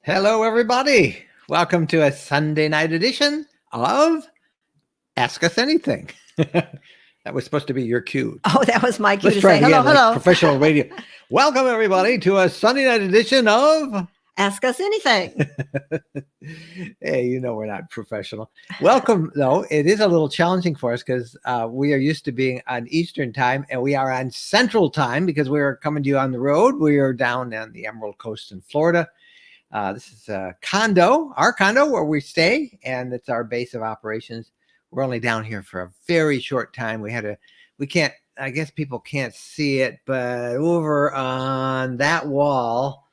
Hello, everybody. Welcome to a Sunday night edition of Ask Us Anything. That was supposed to be your cue. Oh, that was my cue Let's to try say it again, hello, like hello. professional radio. Welcome, everybody, to a Sunday night edition of Ask Us Anything. Hey, you know we're not professional. Welcome, though. It is a little challenging for us because we are used to being on Eastern time, and we are on Central time because we are coming to you on the road. We are down on the Emerald Coast in Florida. This is a condo, our condo where we stay, and it's our base of operations. We're only down here for a very short time. I guess people can't see it, but over on that wall,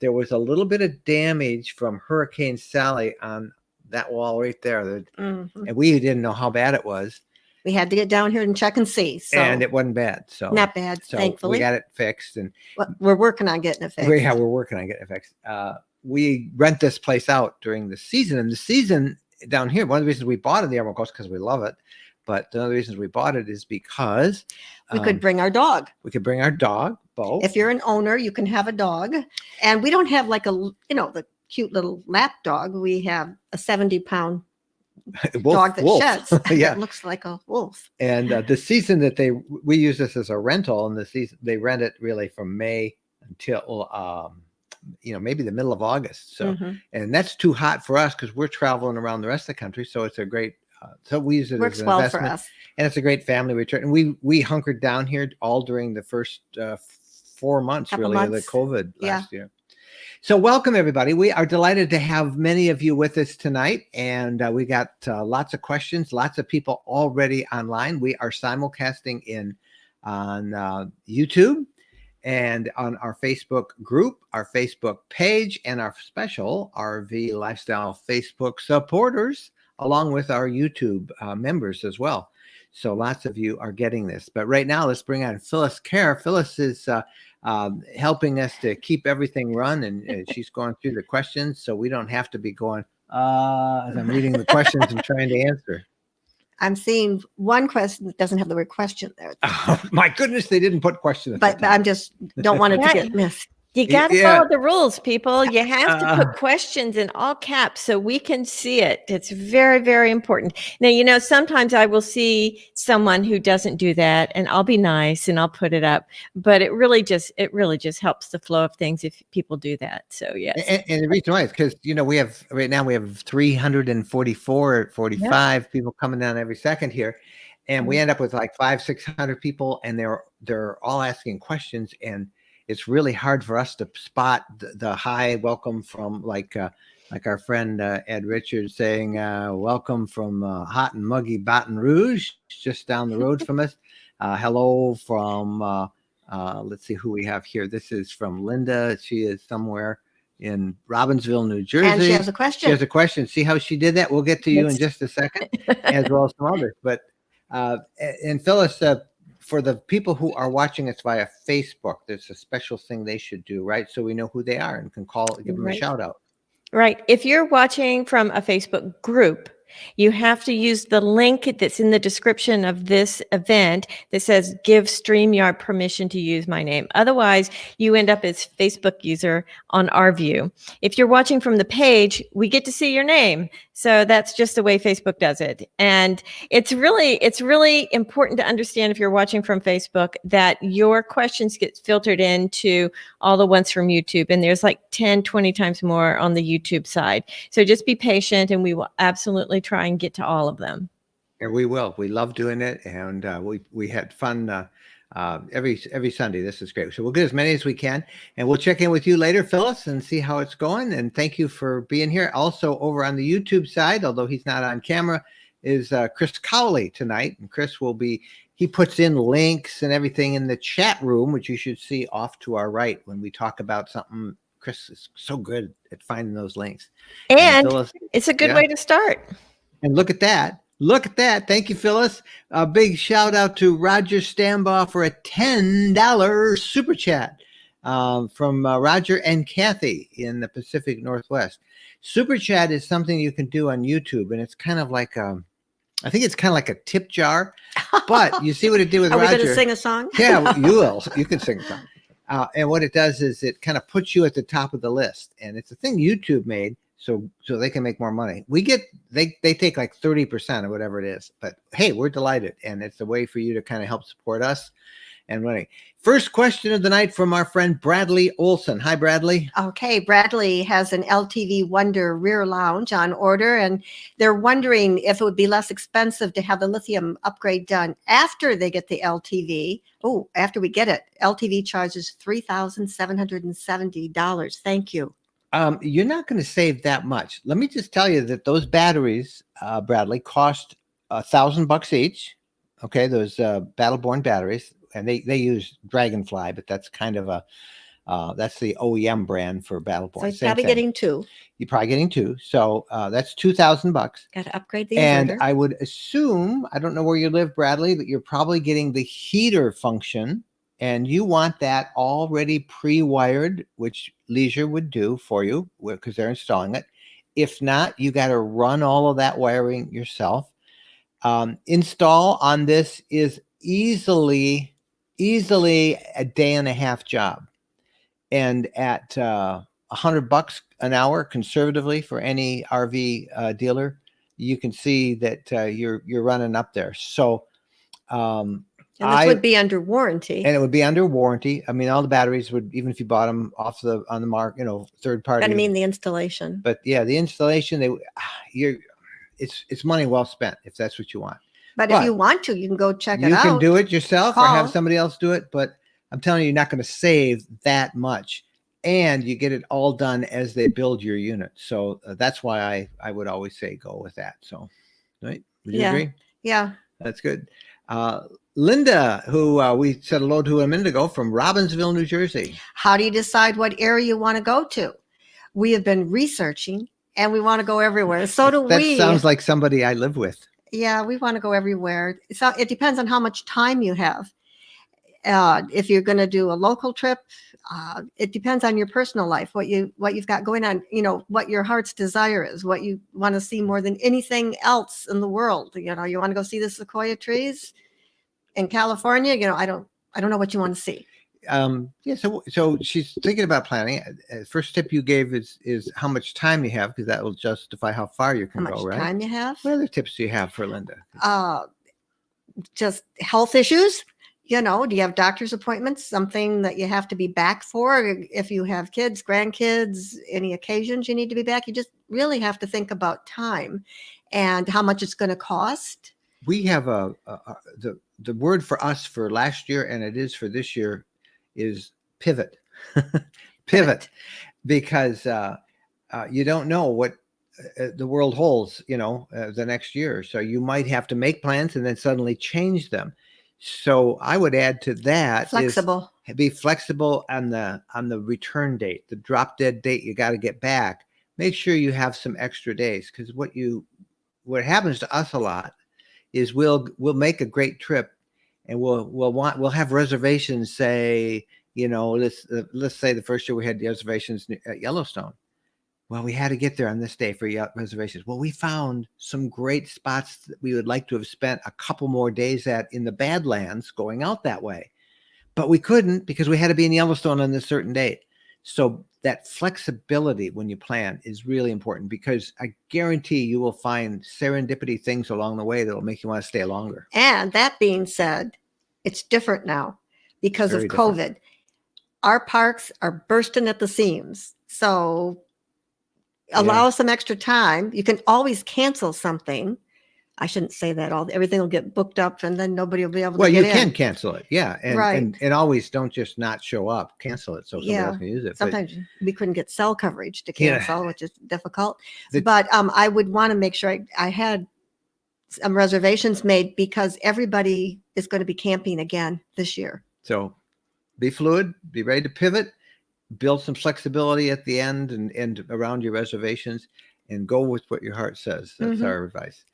there was a little bit of damage from Hurricane Sally on that wall right there. And we didn't know how bad it was. We had to get down here and check and see. So And it wasn't bad. So not bad, thankfully. We got it fixed. And we're working on getting it fixed. we're working on getting it fixed. We rent this place out during the season. And the season down here, one of the reasons we bought it in the Emerald Coast because we love it. But one of the reasons we bought it is because we could bring our dog. We could bring our dog, Bo. If you're an owner, you can have a dog. And we don't have like the cute little lap dog. We have a 70-pound dog that sheds. Yeah. It looks like a wolf. And the season that we use this as a rental, and the season they rent it really from May until maybe the middle of August. So and that's too hot for us because we're traveling around the rest of the country. So it's a great so we use it Works as an well investment, for us. And it's a great family return. And we hunkered down here all during the first 4 months of the COVID last year. So welcome, everybody. We are delighted to have many of you with us tonight. And we got lots of questions, lots of people already online. We are simulcasting on YouTube and on our Facebook group, our Facebook page, and our special RV Lifestyle Facebook supporters, along with our YouTube members as well. So lots of you are getting this. But right now, let's bring on Phyllis Kerr. Phyllis is helping us to keep everything run, and she's going through the questions, so we don't have to be going as I'm reading the questions and trying to answer. I'm seeing one question that doesn't have the word question there. Oh, my goodness, they didn't put question. But I'm just don't want it to get missed. You got to follow the rules, people. You have to put questions in all caps so we can see it. It's very, very important. Now, sometimes I will see someone who doesn't do that, and I'll be nice and I'll put it up. But it really just helps the flow of things if people do that. So yes. And the reason why is because we have 344 or 45 people coming down every second here, and we end up with like 500-600 people, and they're all asking questions, and it's really hard for us to spot the hi welcome from like our friend Ed Richards saying welcome from hot and muggy Baton Rouge, just down the road from us. Hello from let's see who we have here. This is from Linda. She is somewhere in Robbinsville, New Jersey. And she has a question. She has a question. See how she did that? We'll get to you in just a second, as well as some others. But and Phyllis, for the people who are watching us via Facebook, there's a special thing they should do, right? So we know who they are and can give them a shout out. Right. If you're watching from a Facebook group, you have to use the link that's in the description of this event that says give StreamYard permission to use my name. Otherwise, you end up as Facebook user on our view. If you're watching from the page, we get to see your name. So that's just the way Facebook does it. And it's really important to understand if you're watching from Facebook that your questions get filtered into all the ones from YouTube. And there's like 10, 20 times more on the YouTube side. So just be patient and we will absolutely try and get to all of them. And we will. We love doing it. And we had fun every Sunday. This is great. So we'll get as many as we can, and we'll check in with you later, Phyllis, and see how it's going. And thank you for being here. Also over on the YouTube side, although he's not on camera, is Chris Cowley tonight. And Chris he puts in links and everything in the chat room, which you should see off to our right when we talk about something. Chris is so good at finding those links. And Phyllis, it's a good way to start. And look at that. Look at that. Thank you, Phyllis. A big shout out to Roger Stambaugh for a $10 super chat from Roger and Kathy in the Pacific Northwest. Super chat is something you can do on YouTube, and it's kind of like I think it's kind of like a tip jar, but you see what it did with Roger. Are we going to sing a song? Yeah, you will. You can sing a song. And what it does is it kind of puts you at the top of the list. And it's a thing YouTube made so they can make more money. They take like 30% or whatever it is. But hey, we're delighted. And it's a way for you to kind of help support us and running. First question of the night from our friend Bradley Olson. Hi, Bradley. Okay, Bradley has an LTV Wonder rear lounge on order, and they're wondering if it would be less expensive to have the lithium upgrade done after they get the LTV. Oh, after we get it, LTV charges $3,770. Thank you. You're not going to save that much. Let me just tell you that those batteries, Bradley, cost $1,000 each. Okay, those Battleborn batteries. And they use Dragonfly, but that's kind of that's the OEM brand for Battleborn. So he's probably getting two. You're probably getting two. So that's $2,000. Got to upgrade the inverter. And I would assume, I don't know where you live, Bradley, but you're probably getting the heater function, and you want that already pre-wired, which Leisure would do for you because they're installing it. If not, you got to run all of that wiring yourself. Install on this is easily a day and a half job, and at $100 an hour conservatively for any RV dealer, you can see that you're running up there. So and this would be under warranty. And it would be under warranty. I mean, all the batteries would, even if you bought them off on the market, third party. I mean the installation. But yeah, the installation, it's money well spent if that's what you want. But if you want to, you can go check it out. You can do it yourself or have somebody else do it. But I'm telling you, you're not going to save that much. And you get it all done as they build your unit. So that's why I would always say go with that. So, right? Would you agree? Yeah. That's good. Linda, who we said hello to a minute ago, from Robbinsville, New Jersey. How do you decide what area you want to go to? We have been researching and we want to go everywhere. So do we. That sounds like somebody I live with. Yeah, we want to go everywhere. So it depends on how much time you have. If you're going to do a local trip, it depends on your personal life, what you've got going on, what your heart's desire is, what you want to see more than anything else in the world. You want to go see the sequoia trees in California. I don't know what you want to see. Yeah. So she's thinking about planning. First tip you gave is how much time you have, because that will justify how far you can go, right? How much time you have? What other tips do you have for Linda? Just health issues. Do you have doctor's appointments, something that you have to be back for? If you have kids, grandkids, any occasions you need to be back, you just really have to think about time and how much it's going to cost. We have the word for us for last year, and it is for this year, is pivot. Pivot, because you don't know what the world holds, the next year. So you might have to make plans and then suddenly change them. So I would add to that flexible. Be flexible on the return date, the drop dead date. You got to get back. Make sure you have some extra days, because what happens to us a lot is we'll make a great trip, and we'll have reservations. Say, let's say the first year we had reservations at Yellowstone. Well, we had to get there on this day for reservations. Well, we found some great spots that we would like to have spent a couple more days at in the Badlands going out that way. But we couldn't because we had to be in Yellowstone on this certain date. So that flexibility when you plan is really important, because I guarantee you will find serendipity things along the way that will make you want to stay longer. And that being said, it's different now because of COVID. Our parks are bursting at the seams. So allow us some extra time. You can always cancel something. I shouldn't say that. Everything will get booked up, and then nobody will be able to get in. Well, you can cancel it, yeah, and always don't just not show up. Cancel it so somebody else can use it. Sometimes we couldn't get cell coverage to cancel, which is difficult. But I would want to make sure I had some reservations made, because everybody is going to be camping again this year. So be fluid, be ready to pivot. Build some flexibility at the end and around your reservations, and go with what your heart says. That's our advice.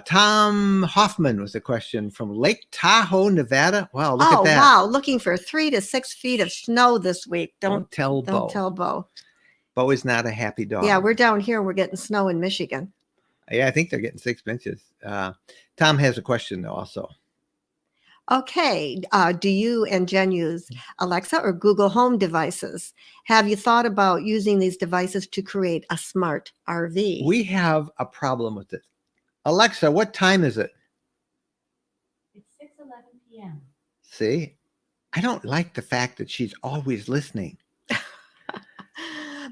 Tom Hoffman was a question from Lake Tahoe, Nevada. Wow, look at that. Wow, looking for 3 to 6 feet of snow this week. Don't tell Bo. Bo is not a happy dog. Yeah, we're down here. We're getting snow in Michigan. Yeah, I think they're getting 6 inches. Tom has a question though also. Okay. Do you and Jen use Alexa or Google Home devices? Have you thought about using these devices to create a smart RV? We have a problem with this. Alexa, what time is it? It's 6:11 p.m. See, I don't like the fact that she's always listening.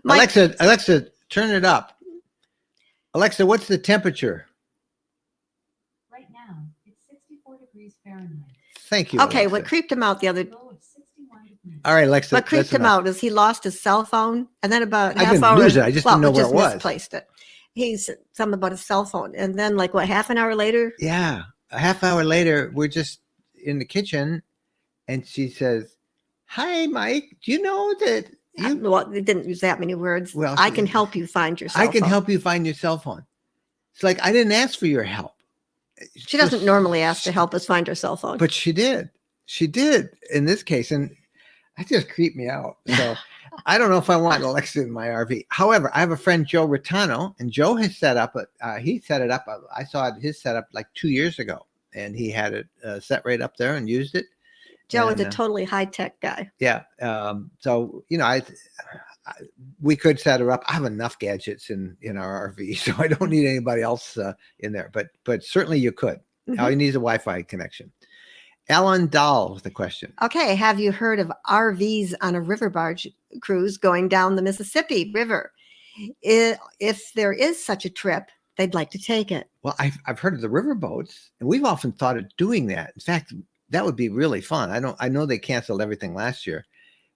Alexa, turn it up. Alexa, what's the temperature? Right now, it's 64 degrees Fahrenheit. Thank you. Okay, Alexa. what creeped him out the other Low of 61 degrees. All right, Alexa. What creeped him out is he lost his cell phone, and then about I half didn't hour. lose it. I just didn't know where it was. Misplaced it. He's something about his cell phone, and then like what, half an hour later? Yeah, a half hour later, we're just in the kitchen, and she says, "Hi, Mike. Do you know that you?" Well, it didn't use that many words. Well, I can help you find your cell phone. I can help you find your cell phone. It's like I didn't ask for your help. She doesn't normally ask to help us find her cell phone. But she did. She did in this case. And that just creeped me out. So I don't know if I want Alexa in my RV. However, I have a friend, Joe Rattano, and Joe has set up, he set it up. I saw his setup like 2 years ago, and he had it set right up there and used it. Joe is a totally high-tech guy. Yeah. So, we could set her up. I have enough gadgets in our RV, so I don't need anybody else in there. But certainly you could. Mm-hmm. All you need is a Wi-Fi connection. Ellen Dahl with the question. Okay. Have you heard of RVs on a river barge cruise going down the Mississippi River? If there is such a trip, they'd like to take it. Well, I've heard of the river boats, and we've often thought of doing that. In fact, that would be really fun. I know they canceled everything last year,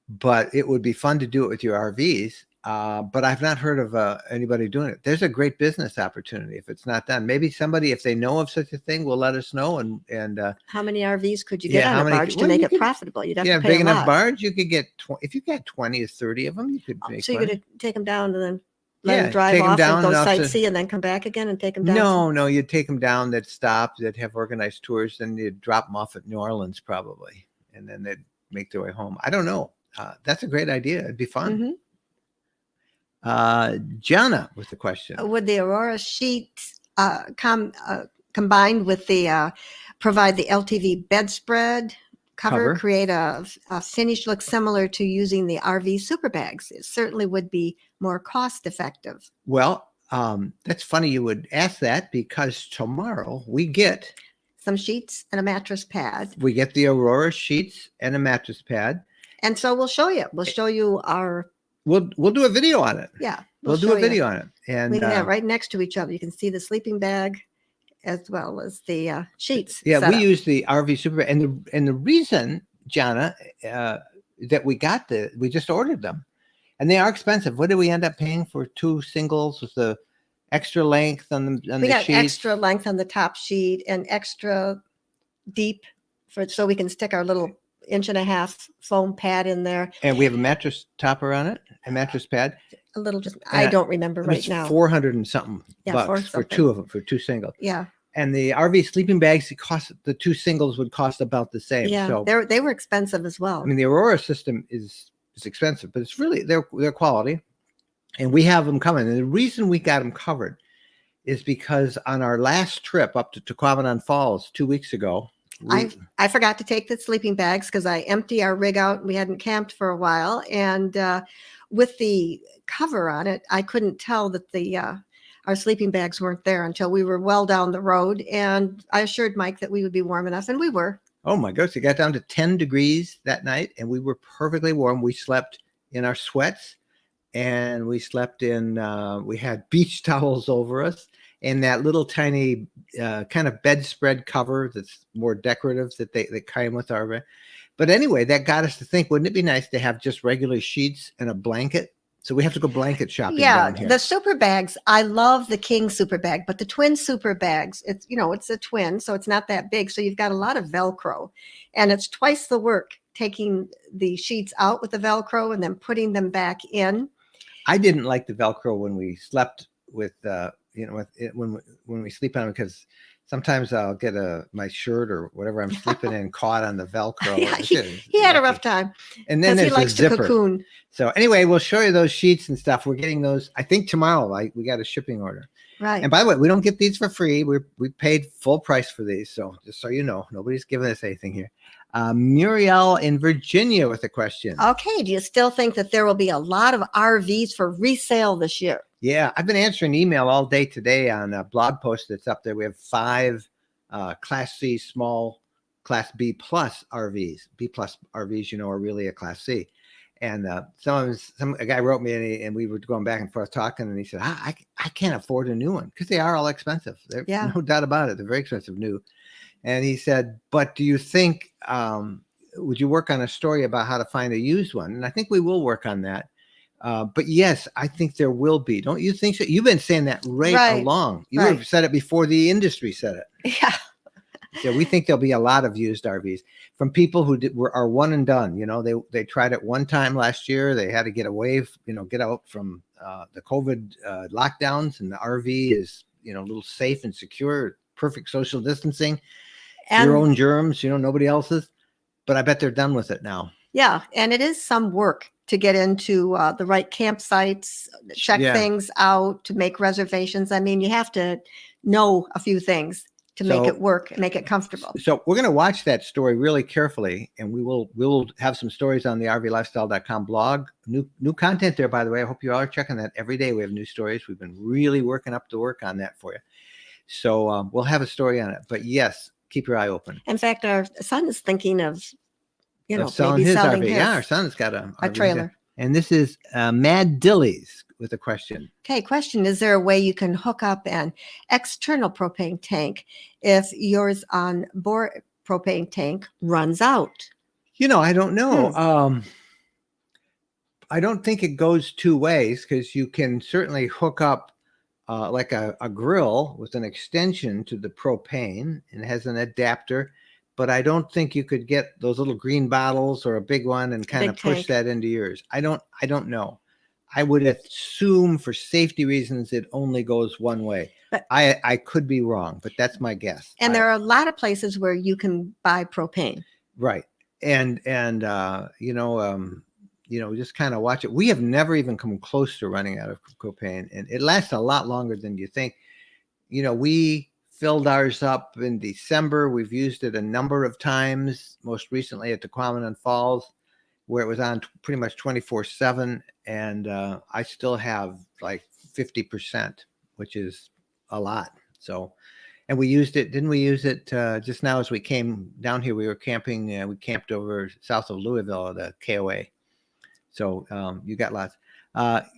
but it would be fun to do it with your RVs. But I've not heard of anybody doing it. There's a great business opportunity if it's not done. Maybe somebody, if they know of such a thing, will let us know. And how many RVs could you get on a barge to make it profitable? You'd have to pay big a enough lot. barge. You could get if you got 20 or 30 of them, you could make. So you're going to take them down and then let them drive take off them and go sightsee and then come back again and take them down? No, you'd take them down. That stop. That have organized tours. Then you'd drop them off at New Orleans probably, and then they'd make their way home. I don't know. That's a great idea. It'd be fun. Mm-hmm. Jana with the question. Would the Aurora sheets combined with the provide the LTV bedspread cover create a finish look similar to using the RV super bags? It certainly would be more cost effective. Well, that's funny you would ask that, because tomorrow we get some sheets and a mattress pad. We get the Aurora sheets and a mattress pad. And so we'll show you. We'll show you our. We'll do a video on it. Yeah, we'll do a video on it, and we can have right next to each other. You can see the sleeping bag as well as the sheets. Yeah, we use the RV super, and the reason, Jana, that we just ordered them, and they are expensive. What did we end up paying for 2 singles with the extra length on the we got sheets? Extra length on the top sheet and extra deep so we can stick our little 1.5-inch foam pad in there. And we have a mattress topper on it, a mattress pad. A little, just I don't remember right now. 400 and something bucks for 2 of them, for 2 singles. Yeah. And the RV sleeping bags, the 2 singles would cost about the same. Yeah, so they were expensive as well. I mean, the Aurora system is expensive, but it's really their quality, and we have them coming. And the reason we got them covered is because on our last trip up to Tequamanon Falls 2 weeks ago, I forgot to take the sleeping bags because I emptied our rig out. We hadn't camped for a while, and with the cover on it, I couldn't tell that our sleeping bags weren't there until we were well down the road. And I assured Mike that we would be warm enough, and we were. Oh my gosh, it got down to 10 degrees that night, and we were perfectly warm. We slept in our sweats, and we slept in. We had beach towels over us. And that little tiny kind of bedspread cover that's more decorative that they came with our. But anyway, that got us to think, wouldn't it be nice to have just regular sheets and a blanket? So we have to go blanket shopping down here. The super bags, I love the king super bag, but the twin super bags, it's a twin, so it's not that big. So you've got a lot of Velcro, and it's twice the work taking the sheets out with the Velcro and then putting them back in. I didn't like the Velcro when we slept with when we sleep on them, because sometimes I'll get my shirt or whatever I'm sleeping in caught on the Velcro. Yeah, he had a rough time. And then he likes to cocoon. So anyway, we'll show you those sheets and stuff. We're getting those, I think tomorrow. We got a shipping order. Right. And by the way, we don't get these for free. We paid full price for these. So just so you know, nobody's giving us anything here. Muriel in Virginia with a question. Okay. Do you still think that there will be a lot of RVs for resale this year? Yeah, I've been answering email all day today on a blog post that's up there. We have 5 Class C small Class B plus RVs. B plus RVs, are really a Class C. And a guy wrote me and we were going back and forth talking, and he said, I can't afford a new one because they are all expensive. There's no doubt about it. They're very expensive new. And he said, but do you think, would you work on a story about how to find a used one? And I think we will work on that. But yes, I think there will be. Don't you think so? You've been saying that right along. You have said it before the industry said it. Yeah. Yeah, we think there'll be a lot of used RVs from people who are one and done. They tried it one time last year. They had to get away, get out from the COVID lockdowns, and the RV is, a little safe and secure, perfect social distancing, and your own germs, nobody else's. But I bet they're done with it now. Yeah, and it is some work to get into the right campsites, check things out, to make reservations. I mean, you have to know a few things to make it work and make it comfortable. So we're going to watch that story really carefully, and we will have some stories on the rvlifestyle.com blog. New content there, by the way. I hope you all are checking that every day. We have new stories. We've been really working up to work on that for you. So we'll have a story on it. But yes, keep your eye open. In fact, our son is thinking of, selling maybe his selling RV. his, Yeah, our son's got a trailer. And this is Mad Dillies with a question. Okay, question. Is there a way you can hook up an external propane tank if yours on board propane tank runs out? I don't know. I don't think it goes 2 ways, because you can certainly hook up like a grill with an extension to the propane, and it has an adapter. But I don't think you could get those little green bottles or a big one and kind of push that into yours. I don't know. I would assume for safety reasons it only goes one way. But I could be wrong, but that's my guess. And there are a lot of places where you can buy propane. Right. And just kind of watch it. We have never even come close to running out of propane, and it lasts a lot longer than you think. We filled ours up in December. We've used it a number of times, most recently at Tequamanon Falls, where it was on pretty much 24/7. And I still have like 50%, which is a lot. So, and we used it, didn't we use it just now as we came down here? We were camping, we camped over south of Louisville at the KOA. So you got lots.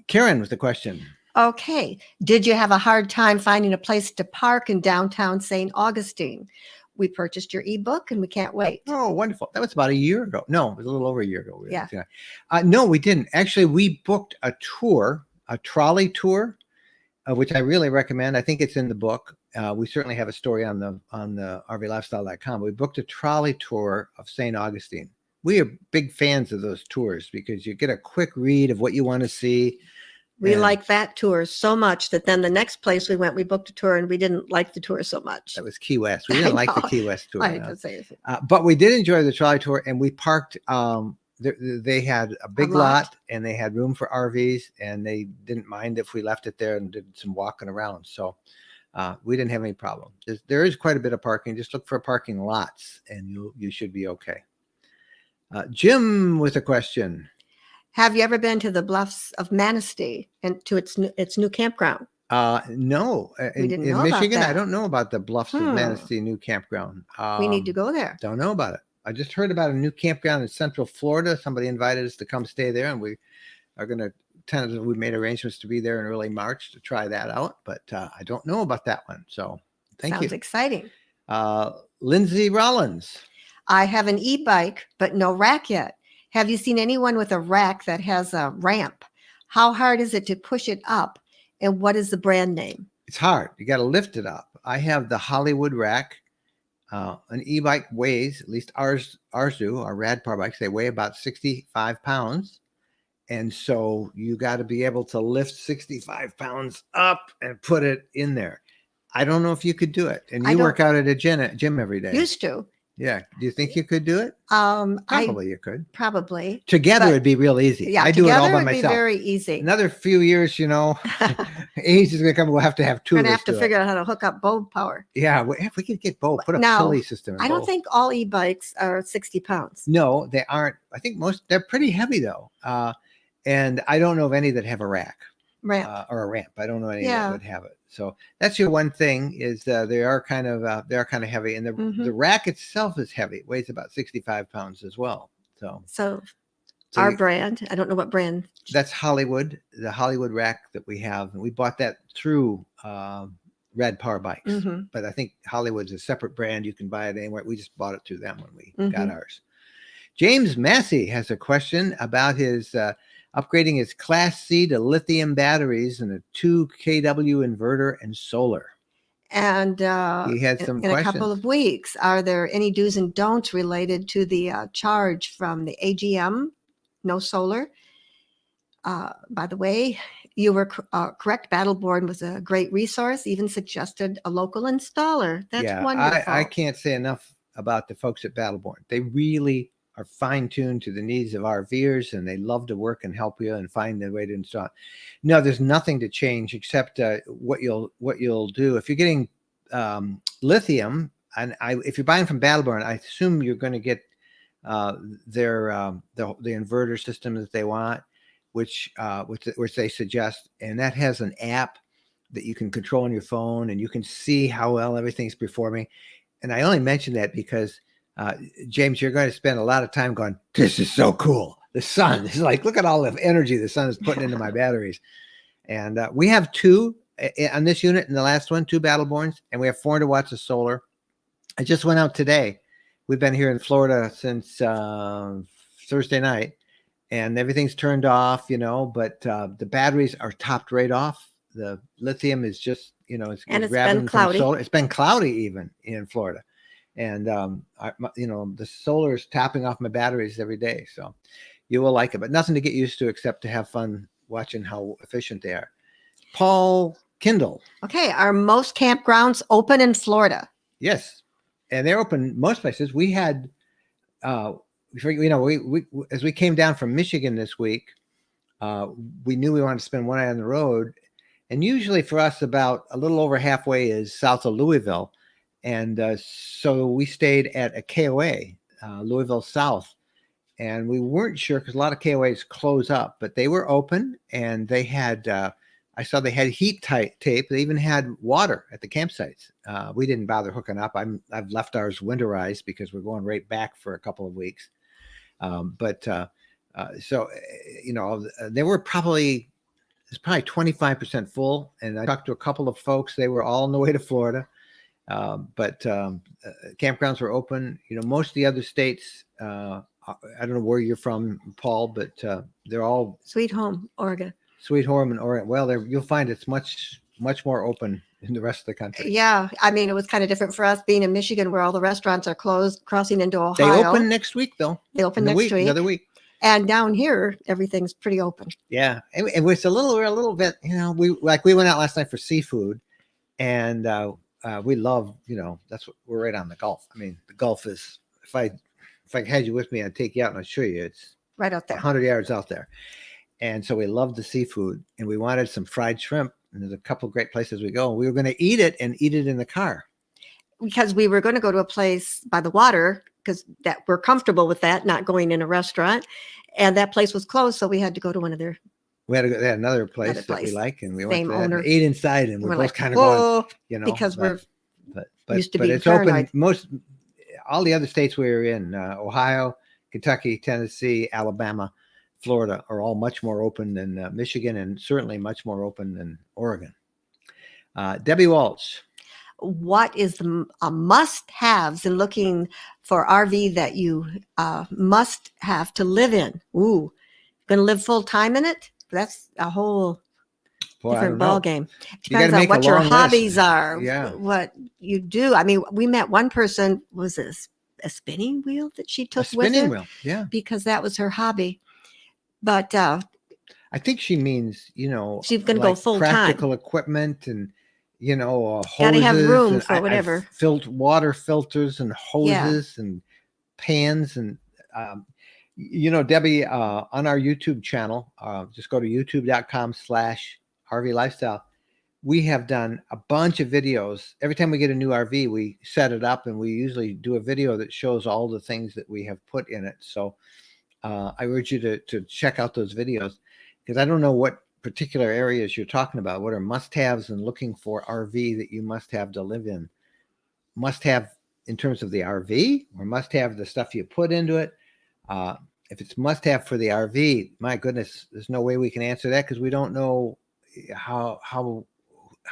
Karen with the question. Okay. Did you have a hard time finding a place to park in downtown St. Augustine? We purchased your ebook and we can't wait. Oh, wonderful. That was about a year ago. No, it was a little over a year ago. Yeah. No, we didn't. Actually, we booked a tour, a trolley tour, which I really recommend. I think it's in the book. We certainly have a story on the rvlifestyle.com. We booked a trolley tour of St. Augustine. We are big fans of those tours because you get a quick read of what you want to see. We like that tour so much that then the next place we went, we booked a tour and we didn't like the tour so much. That was Key West. We didn't like the Key West tour. I hate to say it. But we did enjoy the trolley tour, and we parked. They had a big lot, and they had room for RVs, and they didn't mind if we left it there and did some walking around. So we didn't have any problem. There is quite a bit of parking. Just look for parking lots, and you should be okay. Jim with a question. Have you ever been to the Bluffs of Manistee and to its new campground? No. In Michigan, I don't know about the Bluffs of Manistee new campground. We need to go there. Don't know about it. I just heard about a new campground in Central Florida. Somebody invited us to come stay there, and we are going to tentatively made arrangements to be there in early March to try that out. But I don't know about that one. So thank you. Sounds exciting. Lindsay Rollins. I have an e-bike, but no rack yet. Have you seen anyone with a rack that has a ramp? How hard is it to push it up? And what is the brand name? It's hard. You got to lift it up. I have the Hollywood rack. An e-bike weighs, at least ours do, our rad power bikes, they weigh about 65 pounds. And so you got to be able to lift 65 pounds up and put it in there. I don't know if you could do it. And you work out at a gym every day. Used to. Yeah. Do you think you could do it? Probably you could. Probably. Together but- it'd be real easy. Yeah, I do it all together by would be myself. very easy. Another few years, age is going to come. We'll have to have two. We're gonna of us have to do it. figure out how to hook up boat power. Yeah, if we could get both, put a Now, pulley system. In I don't both. think all e-bikes are 60 pounds. No, they aren't. I think they're pretty heavy though, and I don't know of any that have a rack Ramp. or a ramp. I don't know any Yeah. that would have it. So that's your one thing is they are kind of heavy, and the rack itself is heavy. It weighs about 65 pounds as well. So Our brand, I don't know what brand. that's Hollywood, the Hollywood rack that we have, and we bought that through Red Power Bikes. Mhm. But I think Hollywood's a separate brand. You can buy it anywhere. We just bought it through them when we got ours. James Massey has a question about his upgrading his Class C to lithium batteries and a 2 kW inverter and solar. And He had some in a couple questions. of weeks, are there any do's and don'ts related to the charge from the AGM? No solar. By the way, you were correct. Battleborn was a great resource, even suggested a local installer. That's wonderful. I can't say enough about the folks at Battleborn. They really are fine-tuned to the needs of RVers, and they love to work and help you and find the way to install it. No, there's nothing to change except what you'll do. If you're getting lithium, and if you're buying from Battleborn, I assume you're going to get the inverter system that they want, which they suggest, and that has an app that you can control on your phone, and you can see how well everything's performing. And I only mention that because James, you're going to spend a lot of time going, this is so cool. The sun is like, look at all the energy the sun is putting into my batteries. And we have two on this unit, and the last one, 2 Battleborns, and we have 400 watts of solar. I just went out today. We've been here in Florida since Thursday night, and everything's turned off, but the batteries are topped right off. The lithium is just, it's grabbing from solar. It's been cloudy even in Florida. And, the solar is tapping off my batteries every day. So you will like it, but nothing to get used to except to have fun watching how efficient they are. Paul Kindle. Okay. Are most campgrounds open in Florida? Yes. And they're open most places. We had, we as we came down from Michigan this week, we knew we wanted to spend one night on the road. And usually for us, about a little over halfway is south of Louisville. And so we stayed at a KOA, Louisville South. And we weren't sure because a lot of KOAs close up, but they were open, and they had, I saw they had heat tape. They even had water at the campsites. We didn't bother hooking up. I've left ours winterized because we're going right back for a couple of weeks. They were probably 25% full. And I talked to a couple of folks. They were all on the way to Florida. But campgrounds were open. Most of the other states, I don't know where you're from, Paul, but they're all Sweet Home, Oregon. Sweet Home and Oregon. Well, you'll find it's much more open in the rest of the country. Yeah, I mean, it was kind of different for us being in Michigan, where all the restaurants are closed, crossing into Ohio. They open next week, though. They open next week. Another week. And down here, everything's pretty open. Yeah, and we're a little bit. We went out last night for seafood, and we love. That's what we're right on the Gulf. I mean, the Gulf is. If I had you with me, I'd take you out and I'd show you. It's right out there, 100 yards out there. And so we love the seafood, and we wanted some fried shrimp. And there's a couple of great places we go. We were going to eat it in the car because we were going to go to a place by the water because that we're comfortable with that, not going in a restaurant. And that place was closed, so we had to go to one of their. We had to go to another place that we like, and we went to owner. And ate inside, and we're both like, kind of going, because we're used to but being it's paranoid. open. All the other states we were in, Ohio, Kentucky, Tennessee, Alabama, Florida, are all much more open than Michigan, and certainly much more open than Oregon. Debbie Walsh. What is the must-haves in looking for RV that you must have to live in? Ooh, going to live full-time in it? That's a whole different ball game. Depends on what your hobbies are, what you do. I mean, we met one person, was this a spinning wheel that she took with her? A spinning wheel, yeah. Because that was her hobby. But I think she means, she's going to go full-time. Practical equipment and, you know, Gotta have hoses room and for whatever. water filters and hoses and pans and you know, Debbie, on our YouTube channel, just go to youtube.com/RV Lifestyle. We have done a bunch of videos. Every time we get a new RV, we set it up and we usually do a video that shows all the things that we have put in it. So I urge you to check out those videos, because I don't know what particular areas you're talking about. What are must-haves and looking for RV that you must have to live in? Must have in terms of the RV, or must have the stuff you put into it? If it's must have for the RV, my goodness, there's no way we can answer that, because we don't know how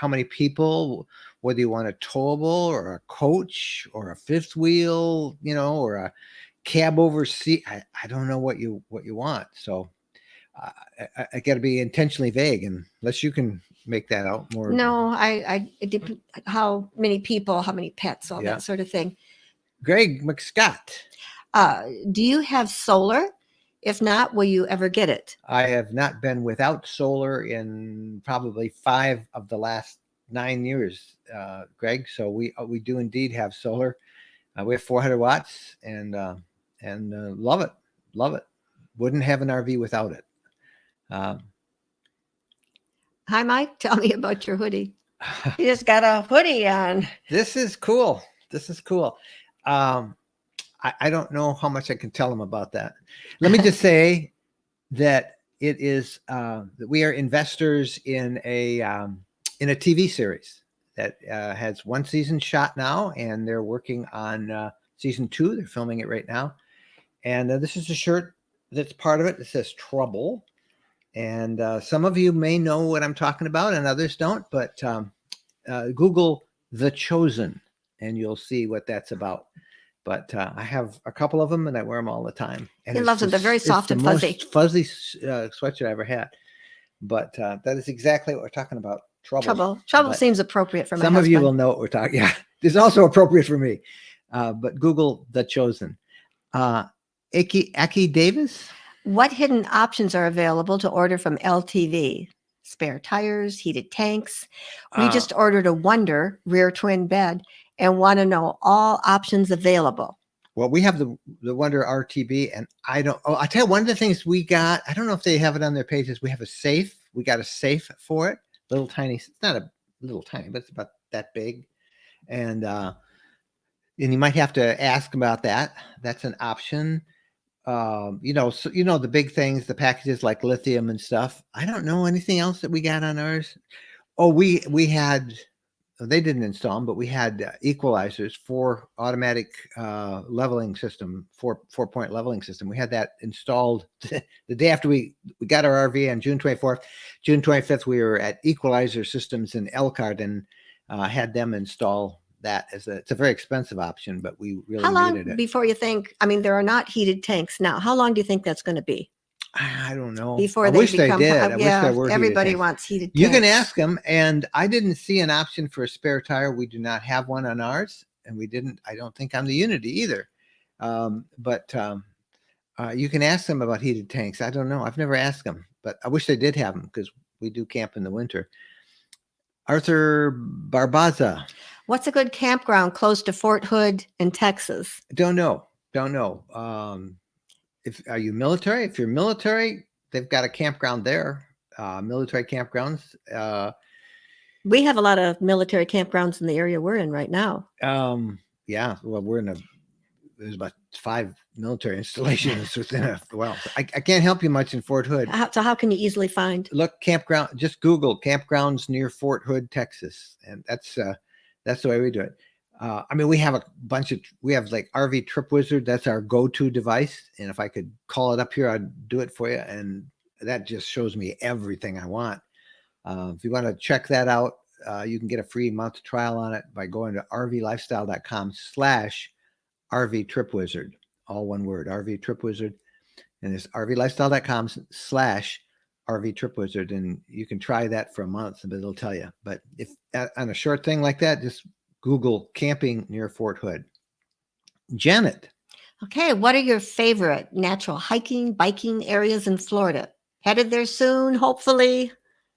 many people, whether you want a towable or a coach or a fifth wheel, you know, or a cab over seat. I don't know what you want. So I got to be intentionally vague, unless you can make that out more. No, it depends how many people, how many pets, all that sort of thing. Greg McScott. Do you have solar? If not, will you ever get it? I have not been without solar in probably 5 of the last 9 years, Greg. So we do indeed have solar. We have 400 watts and love it. Wouldn't have an RV without it. Hi, Mike. Tell me about your hoodie. You just got a hoodie on. This is cool. I don't know how much I can tell them about that. Let me just say that it is that we are investors in a TV series that has 1 season shot now, and they're working on season 2. They're filming it right now, and this is a shirt that's part of it. It says Trouble, and some of you may know what I'm talking about, and others don't. But Google The Chosen, and you'll see what that's about. But I have a couple of them, and I wear them all the time. And he loves them. They're very soft and fuzzy. Most fuzzy sweatshirt I ever had. But that is exactly what we're talking about. Trouble seems appropriate for my husband. Some of you will know what we're talking. Yeah, it's also appropriate for me. But Google The Chosen. Aki Davis. What hidden options are available to order from LTV? Spare tires, heated tanks. We just ordered a Wonder rear twin bed and want to know all options available. Well, we have the Wonder RTB, and I tell you, one of the things we got, I don't know if they have it on their pages. We have a safe. We got a safe for it. Little tiny, it's not a little tiny, but it's about that big. And you might have to ask about that. That's an option. You know, the big things, the packages like lithium and stuff. I don't know anything else that we got on ours. Oh, we had, they didn't install them, but we had equalizers for automatic leveling system, 4-point leveling system. We had that installed the day after we got our RV on June 24th. June 25th, we were at Equalizer Systems in Elkhart and had them install that. It's a very expensive option, but we really needed it. Before you think, I mean, there are not heated tanks now. How long do you think that's going to be? I don't know. Before I wish they did. I wish there were. Everybody wants heated tanks. You can ask them, and I didn't see an option for a spare tire. We do not have one on ours, and I don't think on the Unity either. But you can ask them about heated tanks. I don't know. I've never asked them, but I wish they did have them, because we do camp in the winter. Arthur Barbaza. What's a good campground close to Fort Hood in Texas? Don't know. Are you military? If you're military, they've got a campground there. Military campgrounds. We have a lot of military campgrounds in the area we're in right now. Yeah. Well, there's about 5 military installations within I can't help you much in Fort Hood. So how can you easily find? Look, campground. Just Google campgrounds near Fort Hood, Texas, and that's the way we do it. I mean, we have like RV Trip Wizard. That's our go-to device. And if I could call it up here, I'd do it for you. And that just shows me everything I want. If you want to check that out, you can get a free month trial on it by going to rvlifestyle.com/RV Trip Wizard. All one word, RV Trip Wizard. And it's rvlifestyle.com/RV Trip Wizard. And you can try that for a month, but it'll tell you. But if on a short thing like that, just Google camping near Fort Hood. Janet. Okay. What are your favorite natural hiking, biking areas in Florida? Headed there soon, hopefully.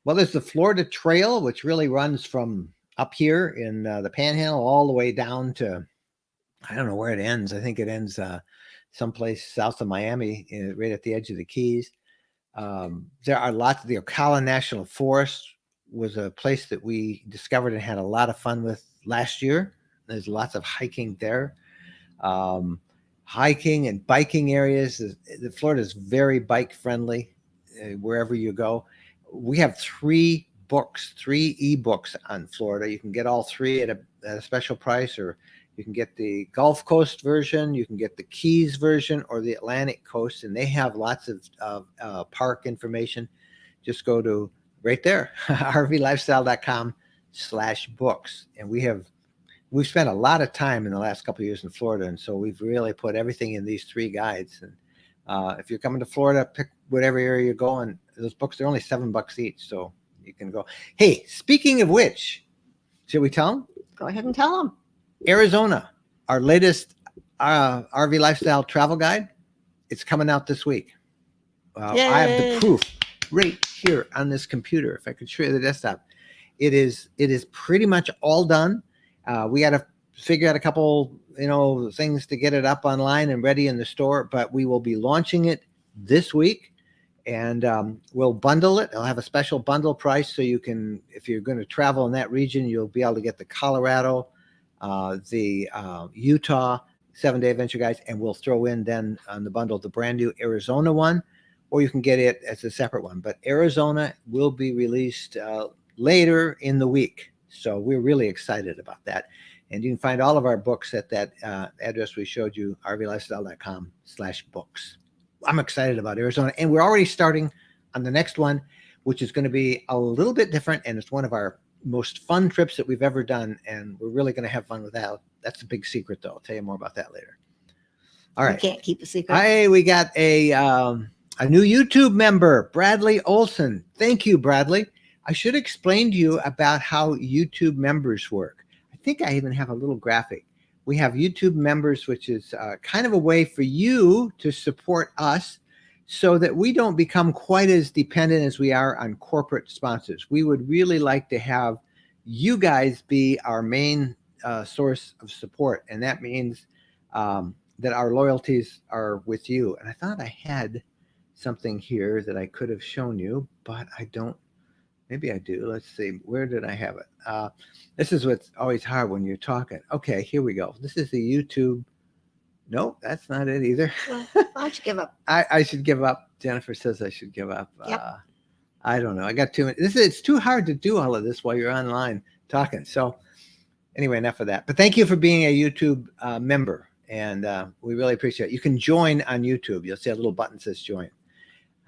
Well, there's the Florida Trail, which really runs from up here in the Panhandle all the way down to, I don't know where it ends. I think it ends someplace south of Miami, right at the edge of the Keys. There are lots of the Ocala National Forest was a place that we discovered and had a lot of fun with last year. There's lots of hiking there. Hiking and biking areas. Florida is very bike friendly wherever you go. We have 3 ebooks on Florida. You can get all 3 at a special price, or you can get the Gulf Coast version, you can get the Keys version, or the Atlantic Coast, and they have lots of park information. Just go to right there, rvlifestyle.com/books. And we've spent a lot of time in the last couple of years in Florida, and so we've really put everything in these 3 guides. And if you're coming to Florida, pick whatever area you're going. Those books, they're only $7 each, so you can go. Hey, speaking of which, should we tell them? Go ahead and tell them. Arizona, our latest RV lifestyle travel guide. It's coming out this week. I have the proof right here on this computer. If I could show you the desktop, it is pretty much all done. We got to figure out a couple, things to get it up online and ready in the store, but we will be launching it this week, and we'll bundle it. I'll have a special bundle price, so you can, if you're going to travel in that region, you'll be able to get the Colorado, the Utah 7-day adventure guides, and we'll throw in then on the bundle the brand new Arizona one, or you can get it as a separate one. But Arizona will be released later in the week. So we're really excited about that. And you can find all of our books at that address we showed you, rvlifestyle.com/books. I'm excited about Arizona. And we're already starting on the next one, which is going to be a little bit different. And it's one of our most fun trips that we've ever done. And we're really going to have fun with that. That's a big secret, though. I'll tell you more about that later. All right. You can't keep a secret. Hey, we got a new YouTube member, Bradley Olson. Thank you, Bradley. I should explain to you about how YouTube members work. I think I even have a little graphic. We have YouTube members, which is kind of a way for you to support us so that we don't become quite as dependent as we are on corporate sponsors. We would really like to have you guys be our main source of support. And that means that our loyalties are with you. And I thought I had something here that I could have shown you, but I don't. Maybe I do. Let's see. Where did I have it? This is what's always hard when you're talking. Okay, here we go. This is the YouTube. Nope, that's not it either. Well, why don't you give up? I should give up. Jennifer says I should give up. Yep. I don't know. I got too many. It's too hard to do all of this while you're online talking. So anyway, enough of that. But thank you for being a YouTube member. And we really appreciate it. You can join on YouTube. You'll see a little button that says join.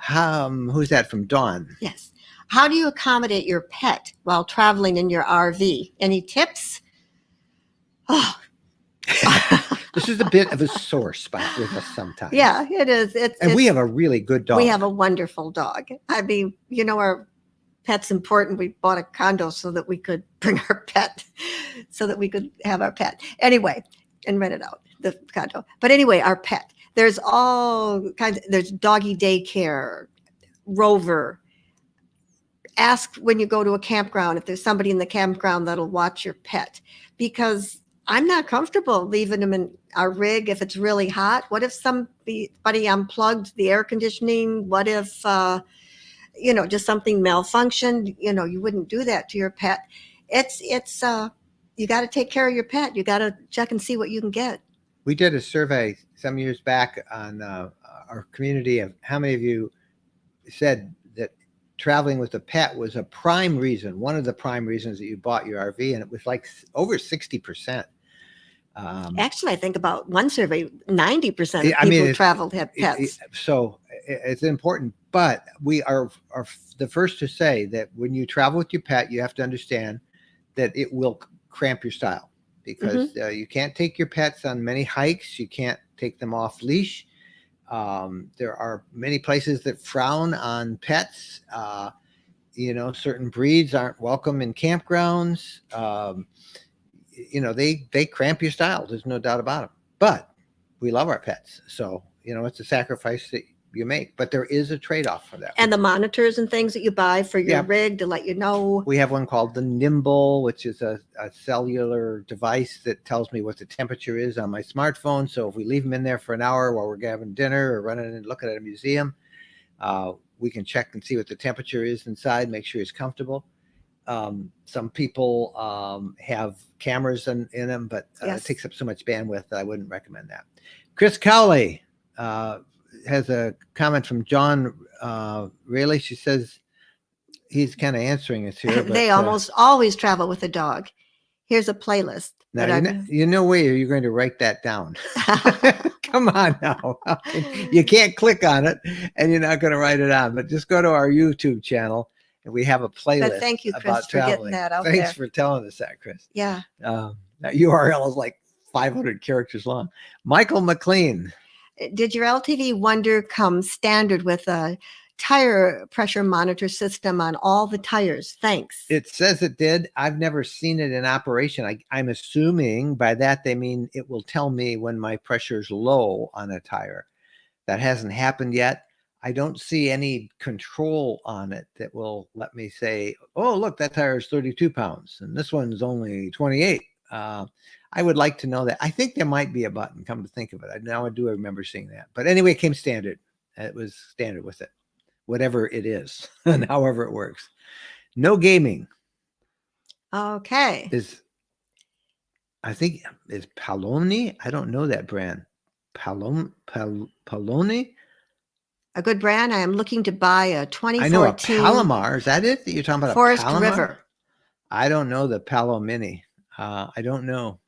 Who's that from Dawn? Yes. How do you accommodate your pet while traveling in your RV? Any tips? Oh. This is a bit of a sore spot with us sometimes. Yeah, it is. And we have a really good dog. We have a wonderful dog. I mean, our pet's important. We bought a condo so that we could bring our pet, so that we could have our pet. Anyway, and rent it out, the condo. But anyway, our pet. There's all kinds. There's doggy daycare, Rover. Ask when you go to a campground if there's somebody in the campground that'll watch your pet, because I'm not comfortable leaving them in our rig if it's really hot. What if somebody unplugged the air conditioning? What if, just something malfunctioned? You wouldn't do that to your pet. It's you got to take care of your pet. You got to check and see what you can get. We did a survey some years back on our community of how many of you said that traveling with a pet was a prime reason, one of the prime reasons that you bought your RV, and it was like over 60%. Actually, I think about one survey, 90% of people who traveled had pets. So it's important, but we are the first to say that when you travel with your pet, you have to understand that it will cramp your style, because you can't take your pets on many hikes. You can't take them off leash. There are many places that frown on pets. Certain breeds aren't welcome in campgrounds. They cramp your style. There's no doubt about it. But we love our pets. So, it's a sacrifice that you make, but there is a trade-off for that. And the monitors and things that you buy for your Yeah. rig to let you know. We have one called the Nimble, which is a cellular device that tells me what the temperature is on my smartphone. So if we leave them in there for an hour while we're having dinner or running and looking at a museum, we can check and see what the temperature is inside, make sure it's comfortable. Some people have cameras in them, but Yes. it takes up so much bandwidth that I wouldn't recommend that. Chris Cowley has a comment from John Rayleigh. She says he's kind of answering us here. But, They almost always travel with a dog. Here's a playlist. now, no way are you going to write that down. Come on now. You can't click on it and you're not going to write it on, but just go to our YouTube channel and we have a playlist. But thank you, Chris, about for traveling. getting that out Thanks there. for telling us that, Chris. Yeah. That URL is like 500 characters long. Michael McLean. Did your LTV Wonder come standard with a tire pressure monitor system on all the tires? Thanks. It says it did. I've never seen it in operation. I'm assuming by that they mean it will tell me when my pressure is low on a tire. That hasn't happened yet. I don't see any control on it that will let me say, oh, look, that tire is 32 pounds and this one's only 28. I would like to know that. I think there might be a button, come to think of it. I do remember seeing that. But anyway, it came standard. It was standard with it, whatever it is and however it works. No Gaming. Okay. I think is Palomni. I don't know that brand. Palomni? A good brand. I am looking to buy a 2014 I know a Palomar. Is that it that you're talking about? Forest a Palomar? River. I don't know the Palomini. I don't know.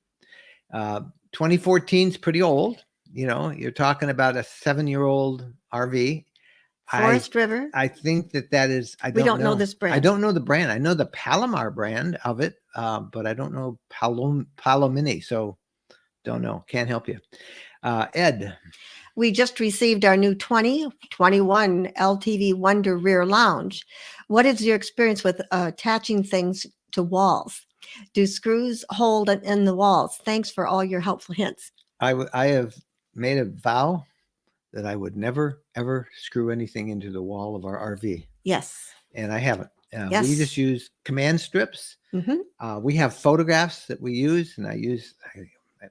2014 is pretty old. You know, you're talking about a 7-year-old RV. Forest River. I think that is. We don't know this brand. I don't know the brand. I know the Palomar brand of it, but I don't know Palomini. So don't know. Can't help you. Ed. We just received our new 2021 LTV Wonder Rear Lounge. What is your experience with attaching things to walls? Do screws hold in the walls? Thanks for all your helpful hints. I have made a vow that I would never, ever screw anything into the wall of our RV. Yes. And I haven't. Yes. We just use command strips. Mm-hmm. We have photographs that we use, and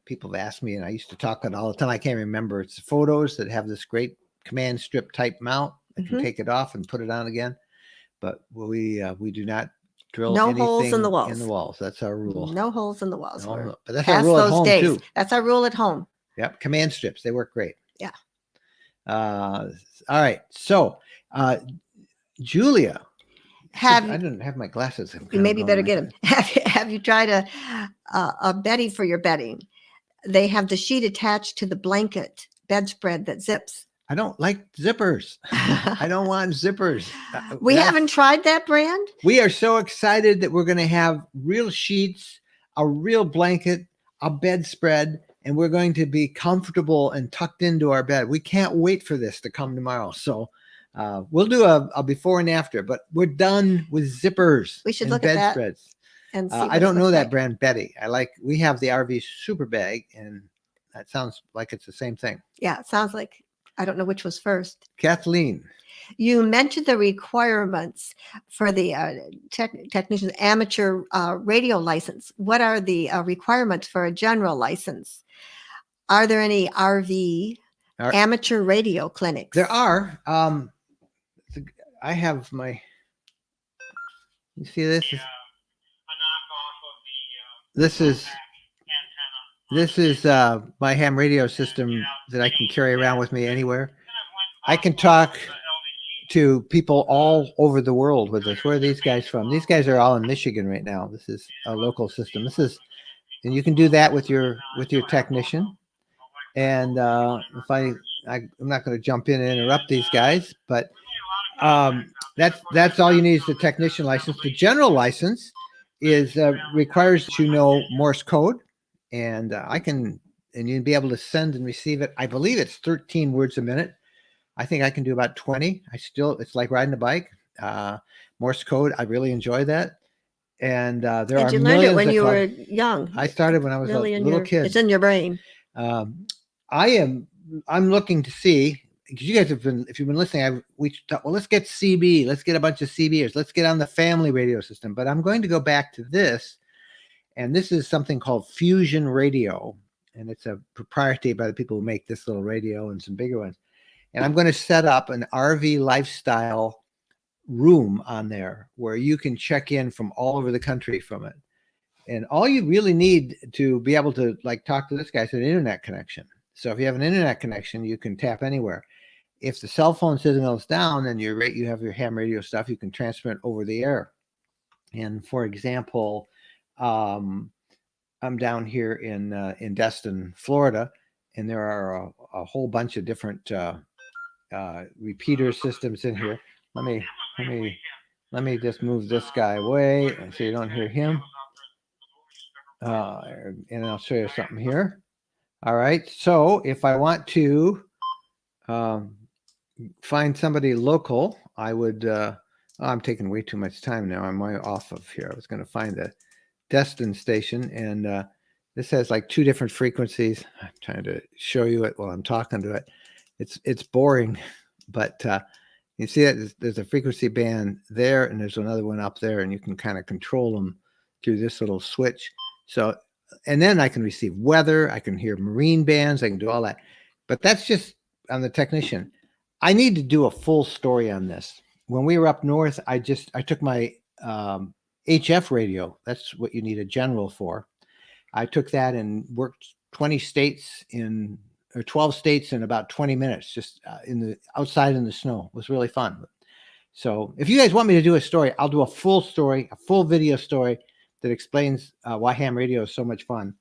people have asked me, and I used to talk about it all the time. I can't remember. It's photos that have this great command strip type mount. I can take it off and put it on again. But we do not drill anything holes in the walls. In the walls. That's our rule. No holes in the walls. No, but that's our rule at home too. That's our rule at home. Yep. Command strips. They work great. Yeah. All right. So, Julia. I didn't have my glasses. You maybe better get them. Have you tried a bedding for your bedding? They have the sheet attached to the blanket bedspread that zips. I don't like zippers. I don't want zippers. We haven't tried that brand. We are so excited that we're going to have real sheets, a real blanket, a bedspread, and we're going to be comfortable and tucked into our bed. We can't wait for this to come tomorrow. So we'll do a before and after, but we're done with zippers. We should and look at that bedspreads. And see I don't know that brand, Betty. We have the RV Super Bag, and that sounds like it's the same thing. Yeah, it sounds like, I don't know which was first. Kathleen. You mentioned the requirements for the technician's amateur radio license. What are the requirements for a general license? Are there any RV amateur radio clinics? There are. I have my. You see this? This is my ham radio system that I can carry around with me anywhere. I can talk to people all over the world with this. Where are these guys from? These guys are all in Michigan right now. This is a local system. And you can do that with your technician. And if I'm not going to jump in and interrupt these guys, but that's all you need is the technician license. The general license requires that you know Morse code, and you'll be able to send and receive it. I believe it's 13 words a minute. I think I can do about 20. It's like riding a bike. Morse code, I really enjoy that. And there are millions. You learned it when you were young. I started when I was a little kid. It's in your brain. I'm looking to see, because you guys have been, if you've been listening, we thought, well, let's get CB, let's get a bunch of CBers, let's get on the family radio system. But I'm going to go back to this, and this is something called Fusion Radio, and it's a proprietary by the people who make this little radio and some bigger ones. And I'm going to set up an RV lifestyle room on there where you can check in from all over the country from it. And all you really need to be able to like talk to this guy is an internet connection. So if you have an internet connection, you can tap anywhere. If the cell phone signal is down and you have your ham radio stuff, you can transmit over the air. And for example, I'm down here in Destin, Florida, and there are a whole bunch of different repeater systems in here. Let me just move this guy away so you don't hear him. And I'll show you something here. All right. So if I want to find somebody local, I would, I'm taking way too much time now. I'm way off of here. I was going to find the Destin station, and this has like 2 different frequencies. I'm trying to show you it while I'm talking to it. It's boring, but you see that there's a frequency band there, and there's another one up there, and you can kind of control them through this little switch. So, and then I can receive weather, I can hear marine bands, I can do all that. But that's just on the technician. I need to do a full story on this. When we were up north, I took my HF radio. That's what you need a general for. I took that and worked 12 states in about 20 minutes, just outside in the snow. It was really fun. So if you guys want me to do a story, I'll do a full story, a full video story that explains why ham radio is so much fun.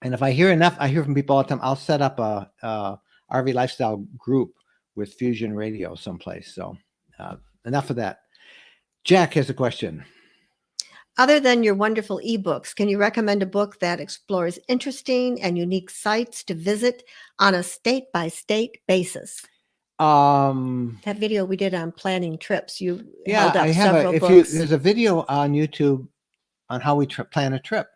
And if I hear enough, I hear from people all the time, I'll set up a RV lifestyle group with Fusion Radio someplace. So enough of that. Jack has a question. Other than your wonderful ebooks, can you recommend a book that explores interesting and unique sites to visit on a state-by-state basis? That video we did on planning trips, you held up several books. There's a video on YouTube on how we plan a trip.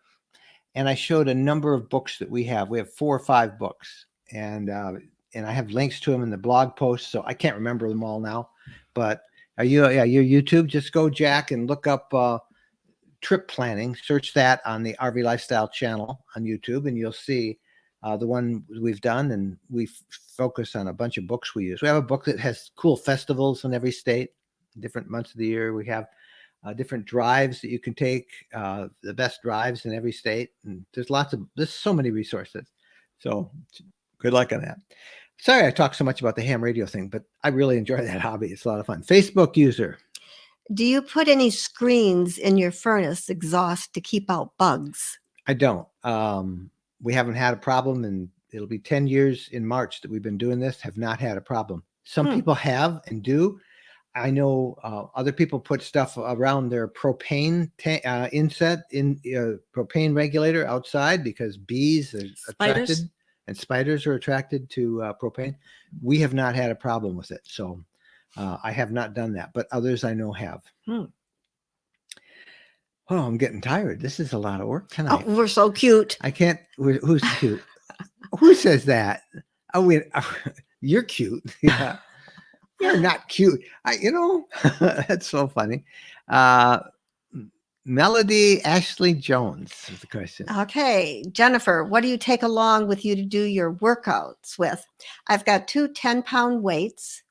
And I showed a number of books that we have. We have 4 or 5 books, and I have links to them in the blog post. So I can't remember them all now, but your YouTube, just go, Jack, and look up trip planning, search that on the RV Lifestyle channel on YouTube, and you'll see the one we've done. And we focus on a bunch of books we use. We have a book that has cool festivals in every state, different months of the year. We have different drives that you can take, the best drives in every state. And there's so many resources. So good luck on that. Sorry I talk so much about the ham radio thing, but I really enjoy that hobby. It's a lot of fun. Facebook user. Do you put any screens in your furnace exhaust to keep out bugs? I don't. We haven't had a problem, and it'll be 10 years in March that we've been doing this, have not had a problem. Some people have and do. I know other people put stuff around their propane inset in propane regulator outside because bees are attracted, and spiders are attracted to propane. We have not had a problem with it. So I have not done that, but others I know have. Oh, I'm getting tired. This is a lot of work tonight. Oh, we're so cute. I can't. Who's cute? Who says that? Oh, wait, you're cute. Yeah. You're not cute. That's so funny. Melody Ashley Jones is the question. Okay. Jennifer, what do you take along with you to do your workouts with? I've got 2 10-pound weights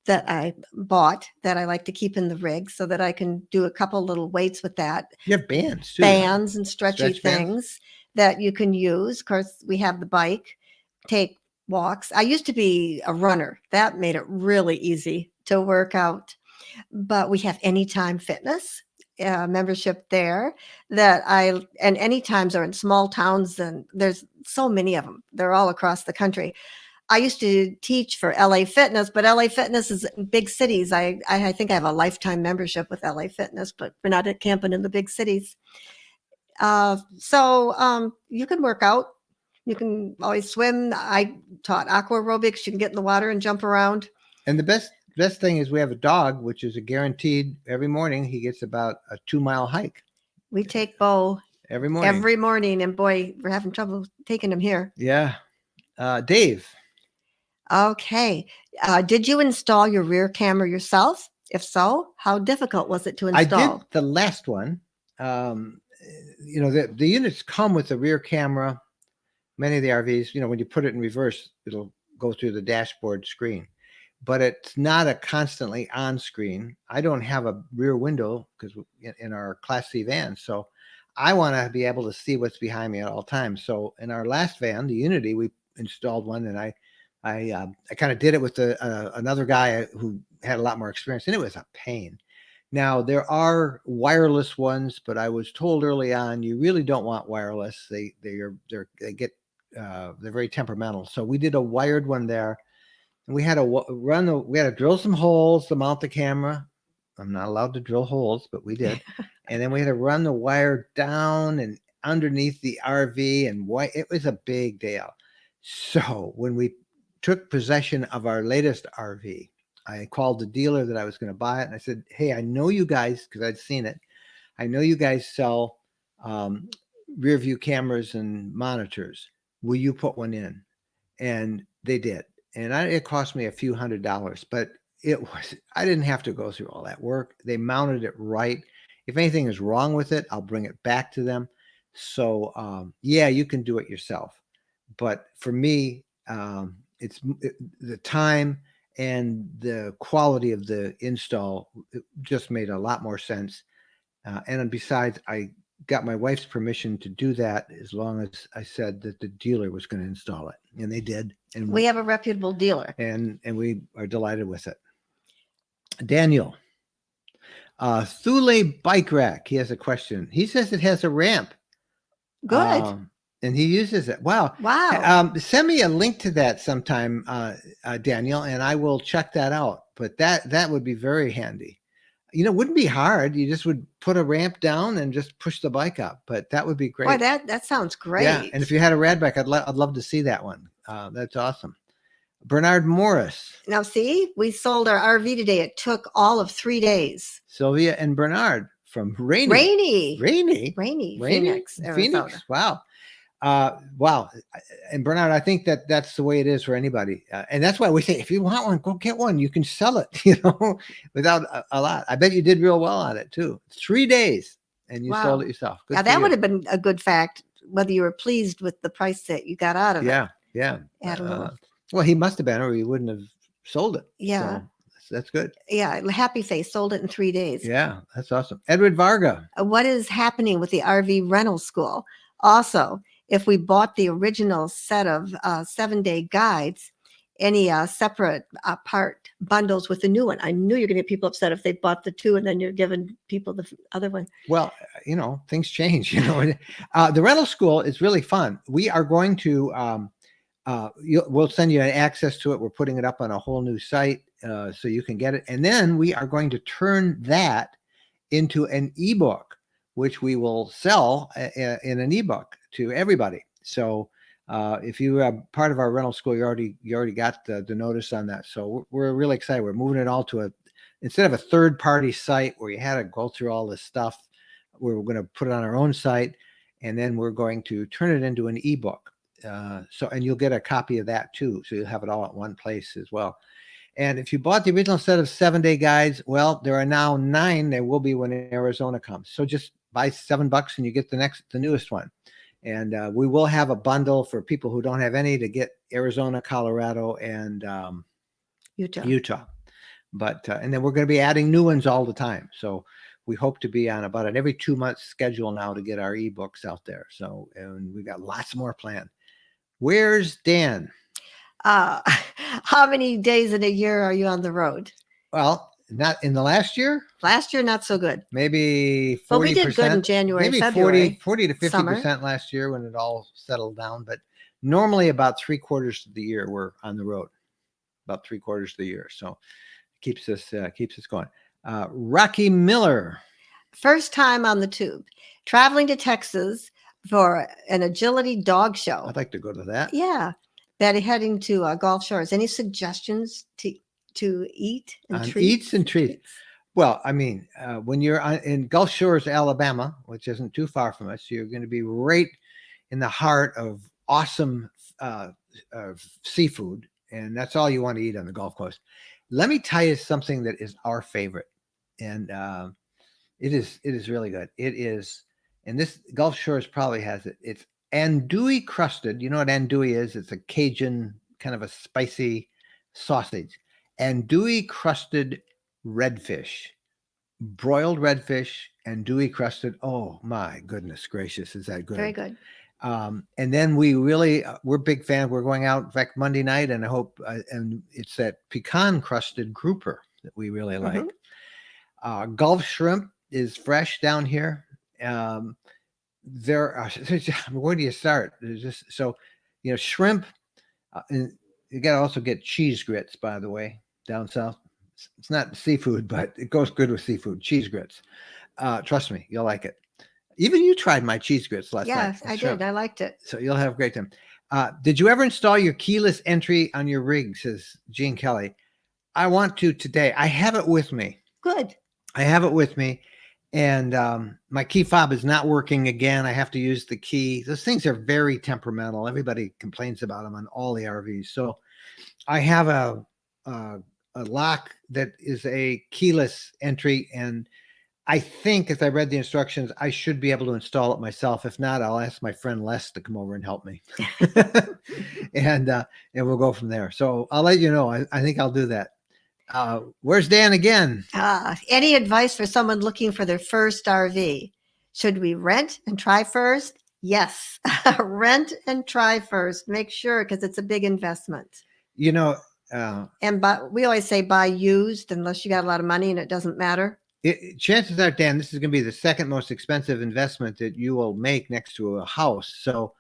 that I bought that I like to keep in the rig so that I can do a couple little weights with that. You have bands too. Bands and stretchy things that you can use. Of course, we have the bike, take walks. I used to be a runner. That made it really easy to work out. But we have Anytime Fitness membership there and Anytimes are in small towns, and there's so many of them. They're all across the country. I used to teach for LA Fitness, but LA Fitness is in big cities. I think I have a lifetime membership with LA Fitness, but we're not at camping in the big cities. So you can work out. You can always swim. I taught aqua aerobics. You can get in the water and jump around. And the best thing is we have a dog, which is a guaranteed every morning. He gets about a 2-mile hike. We take Bo every morning. And boy, we're having trouble taking him here. Yeah. Dave. Okay. Did you install your rear camera yourself? If so, how difficult was it to I install? did the last one. The units come with a rear camera. Many of the RVs, when you put it in reverse, it'll go through the dashboard screen, but it's not a constantly on screen. I don't have a rear window because in our Class C van, so I want to be able to see what's behind me at all times. So in our last van, the Unity, we installed one, and I kind of did it with another guy who had a lot more experience, and it was a pain. Now there are wireless ones, but I was told early on you really don't want wireless. They're very temperamental. So we did a wired one there, and we had to drill some holes to mount the camera. I'm not allowed to drill holes, but we did. And then we had to run the wire down and underneath the RV, and it was a big deal. So when we took possession of our latest RV, I called the dealer that I was going to buy it, and I said, hey, I know you guys, because I'd seen it. I know you guys sell rear view cameras and monitors. Will you put one in? And they did. And it cost me a few $100s, but I didn't have to go through all that work. They mounted it right. If anything is wrong with it, I'll bring it back to them. So yeah, you can do it yourself. But for me, it's the time and the quality of the install, it just made a lot more sense. And besides, I got my wife's permission to do that as long as I said that the dealer was going to install it, and they did. And we have a reputable dealer, and we are delighted with it. Daniel, Thule bike rack. He has a question. He says it has a ramp. Good. And he uses it. Wow. Send me a link to that sometime, Daniel, and I will check that out. But that would be very handy. It wouldn't be hard. You just would put a ramp down and just push the bike up. But that would be great. Boy, that sounds great. Yeah, and if you had a rad bike, I'd love to see that one. That's awesome. Bernard Morris. Now, see, we sold our RV today. It took all of 3 days. Sylvia and Bernard from Rainy, Phoenix, Arizona. Wow. Wow. And Bernard, I think that's the way it is for anybody. And that's why we say, if you want one, go get one. You can sell it, without a lot. I bet you did real well on it too. 3 days and you sold it yourself. Good that would have been a good fact, whether you were pleased with the price that you got out of it. Yeah. Add a little. Well, he must've been, or he wouldn't have sold it. Yeah. So that's good. Yeah. Happy face sold it in 3 days. Yeah. That's awesome. Edward Varga. What is happening with the RV rental school? Also, if we bought the original set of 7-day guides, any separate part bundles with the new one? I knew you're going to get people upset if they bought the two and then you're giving people the other one. Well, things change. The rental school is really fun. We are going to, we'll send you an access to it. We're putting it up on a whole new site so you can get it. And then we are going to turn that into an ebook, which we will sell in an ebook to everybody. So if you are part of our rental school, you already got the notice on that. So we're really excited. We're moving it all to instead of a third-party site where you had to go through all this stuff, we're going to put it on our own site, and then we're going to turn it into an ebook. And you'll get a copy of that too. So you'll have it all at one place as well. And if you bought the original set of 7-day guides, well, there are now 9. There will be when Arizona comes. So just buy $7 and you get the newest one. And we will have a bundle for people who don't have any to get Arizona, Colorado, and Utah. But and then we're going to be adding new ones all the time. So we hope to be on about an every 2 month schedule now to get our ebooks out there. So, and we got lots more planned. Where's Dan? How many days in a year are you on the road? Well, not in the last year. Last year, not so good. Maybe 40%. But we did good in January, maybe February. 40 to 50% last year when it all settled down. But normally about 3/4 of the year we're on the road. About 3/4 of the year. So keeps us going. Rocky Miller. First time on the tube, traveling to Texas for an agility dog show. I'd like to go to that. Yeah. Betty heading to Gulf Shores. Any suggestions to eat and treats? Eats and treats. Well, I mean, when you're in Gulf Shores, Alabama, which isn't too far from us, you're going to be right in the heart of awesome seafood. and that's all you want to eat on the Gulf Coast. Let me tell you something that is our favorite, and it is really good. It is, and this Gulf Shores probably has it. It's andouille crusted. You know what andouille is? It's a Cajun kind of a spicy sausage. Andouille crusted redfish, broiled redfish, andouille crusted. Oh my goodness gracious, is that good? Very good. And then we're big fans. We're going out, in fact, Monday night, and I hope, and it's that pecan crusted grouper that we really like. Gulf shrimp is fresh down here. There are, where do you start? There's just, so, shrimp, and you got to also get cheese grits, by the way, down south. It's not seafood, but it goes good with seafood. Cheese grits. Trust me, you'll like it. Even you tried my cheese grits last night. Yes, I did. I liked it. So you'll have a great time. Did you ever install your keyless entry on your rig, says Gene Kelly? I want to today. I have it with me. Good. I have it with me. And my key fob is not working again. I have to use the key. Those things are very temperamental. Everybody complains about them on all the RVs. So I have a lock that is a keyless entry, and I think, as I read the instructions, I should be able to install it myself. If not, I'll ask my friend Les to come over and help me, and we'll go from there. So I'll let you know. I think I'll do that. Where's Dan again? Any advice for someone looking for their first RV? Should we rent and try first? Yes, rent and try first. Make sure, because it's a big investment. And we always say buy used unless you got a lot of money and it doesn't matter. Chances are, Dan, this is going to be the second most expensive investment that you will make next to a house. So,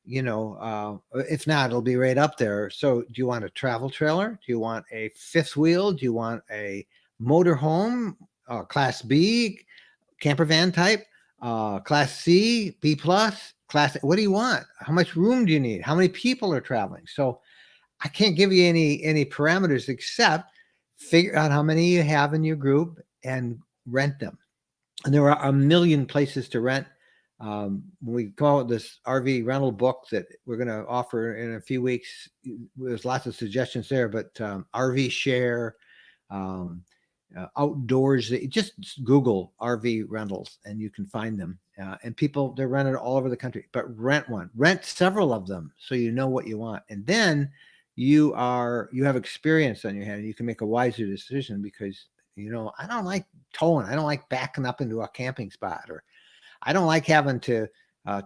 if not, it'll be right up there. So do you want a travel trailer? Do you want a fifth wheel? Do you want a motorhome, class B, camper van type, class C, B plus, class? What do you want? How much room do you need? How many people are traveling? So I can't give you any parameters except figure out how many you have in your group and rent them. And there are a million places to rent. When we call it this RV rental book that we're going to offer in a few weeks, there's lots of suggestions there, but RV share, outdoors, just Google RV rentals and you can find them. And people, they're rented all over the country, but rent several of them so you know what you want. And then you have experience on your hand. You can make a wiser decision because, I don't like towing. I don't like backing up into a camping spot, or I don't like having to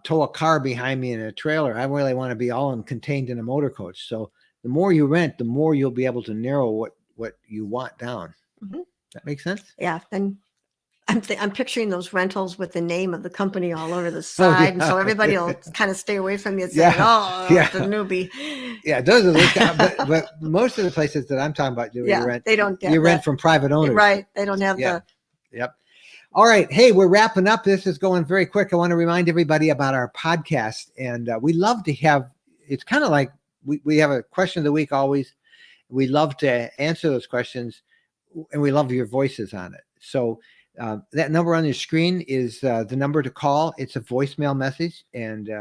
tow a car behind me in a trailer. I really want to be all contained in a motor coach. So the more you rent, the more you'll be able to narrow what you want down. Mm-hmm. That makes sense? Yeah. And I'm picturing those rentals with the name of the company all over the side. And so everybody will kind of stay away from you and say, the newbie. Yeah, those are those but most of the places that I'm talking about, you rent. They don't you rent from private owners. Right. They don't have Yep. All right. Hey, we're wrapping up. This is going very quick. I want to remind everybody about our podcast. And we love to have, it's kind of like we have a question of the week always. We love to answer those questions, and we love your voices on it. So that number on your screen is the number to call. It's a voicemail message, and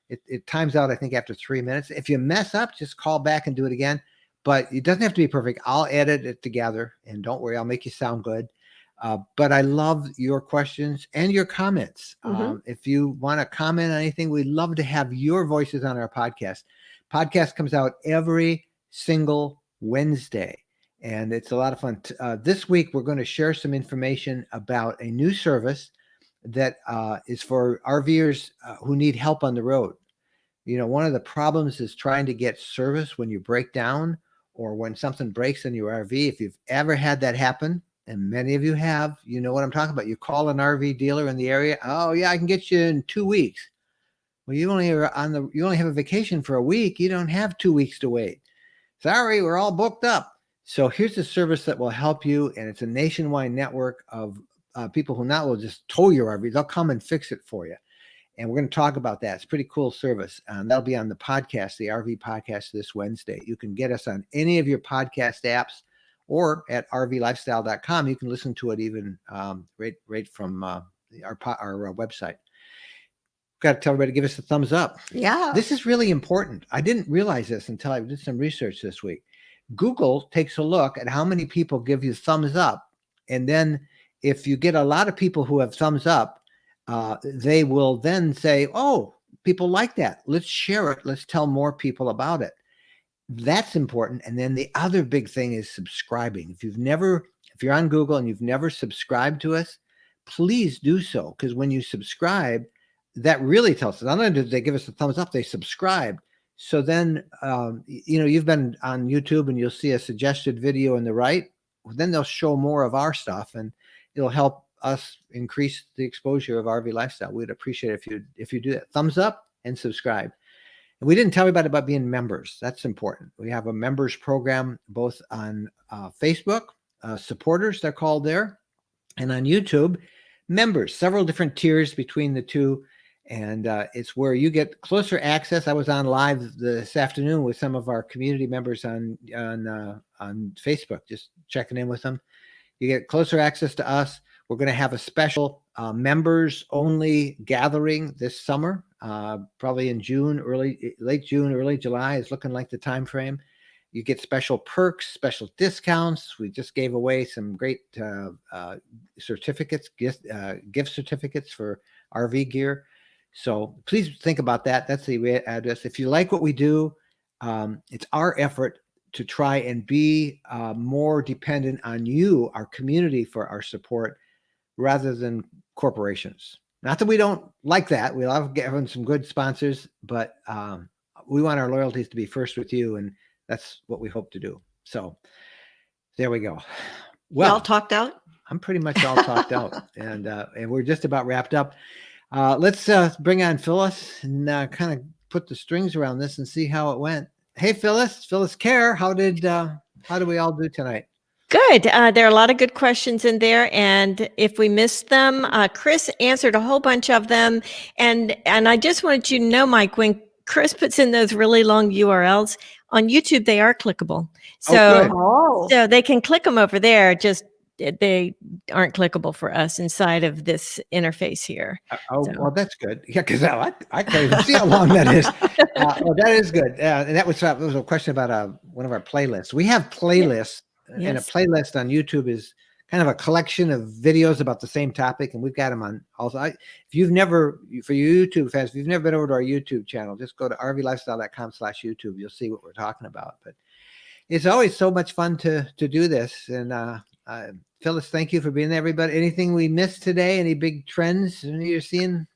it times out, I think, after 3 minutes. If you mess up, just call back and do it again. But it doesn't have to be perfect. I'll edit it together, and don't worry, I'll make you sound good. But I love your questions and your comments. Mm-hmm. If you want to comment on anything, we'd love to have your voices on our podcast. Podcast comes out every single Wednesday, and it's a lot of fun. This week, we're going to share some information about a new service that is for RVers who need help on the road. One of the problems is trying to get service when you break down or when something breaks in your RV. If you've ever had that happen, and many of you have, you know what I'm talking about. You call an RV dealer in the area. Oh yeah, I can get you in 2 weeks. Well, you only have a vacation for a week. You don't have 2 weeks to wait. Sorry, we're all booked up. So here's a service that will help you, and it's a nationwide network of people who not will just tow your RV. They'll come and fix it for you. And we're going to talk about that. It's a pretty cool service. That'll be on the podcast, the RV podcast, this Wednesday. You can get us on any of your podcast apps, or at rvlifestyle.com. You can listen to it even right from our website. Got to tell everybody to give us a thumbs up. Yeah. This is really important. I didn't realize this until I did some research this week. Google takes a look at how many people give you thumbs up. And then if you get a lot of people who have thumbs up, they will then say, oh, people like that. Let's share it. Let's tell more people about it. That's important. And then the other big thing is subscribing. If you're on Google and you've never subscribed to us, please do so. Because when you subscribe, that really tells us, not only did they give us a thumbs up, they subscribed. So then, you've been on YouTube and you'll see a suggested video on the right. Then they'll show more of our stuff and it'll help us increase the exposure of RV lifestyle. We'd appreciate it if you do that. Thumbs up and subscribe. And we didn't tell everybody about being members. That's important. We have a members program both on Facebook, supporters, they're called there, and on YouTube, members, several different tiers between the two. And it's where you get closer access. I was on live this afternoon with some of our community members on Facebook, just checking in with them. You get closer access to us. We're going to have a special members only gathering this summer, probably in June, late June, early July is looking like the time frame. You get special perks, special discounts. We just gave away some great certificates, gift certificates for RV gear. So please think about that. That's the address. If you like what we do, it's our effort to try and be more dependent on you, our community, for our support rather than corporations. Not that we don't like that. We love having some good sponsors, but we want our loyalties to be first with you, and that's what we hope to do. So there we go. Well, you all talked out? I'm pretty much all talked out, and we're just about wrapped up. Let's bring on Phyllis and kind of put the strings around this and see how it went. Hey, Phyllis Kerr, how did we all do tonight? Good. There are a lot of good questions in there, and if we missed them, Chris answered a whole bunch of them. And I just wanted you to know, Mike, when Chris puts in those really long URLs on YouTube, they are clickable. So they can click them over there. Just they aren't clickable for us inside of this interface here. Well, that's good. Yeah, because I can't even see how long that is. Well, that is good. And that was a question about one of our playlists. We have playlists, and a playlist on YouTube is kind of a collection of videos about the same topic, and we've got them on also. For you YouTube fans, if you've never been over to our YouTube channel, just go to rvlifestyle.com/YouTube. You'll see what we're talking about. But it's always so much fun to do this. And Phyllis, thank you for being there, everybody. Anything we missed today? Any big trends you're seeing?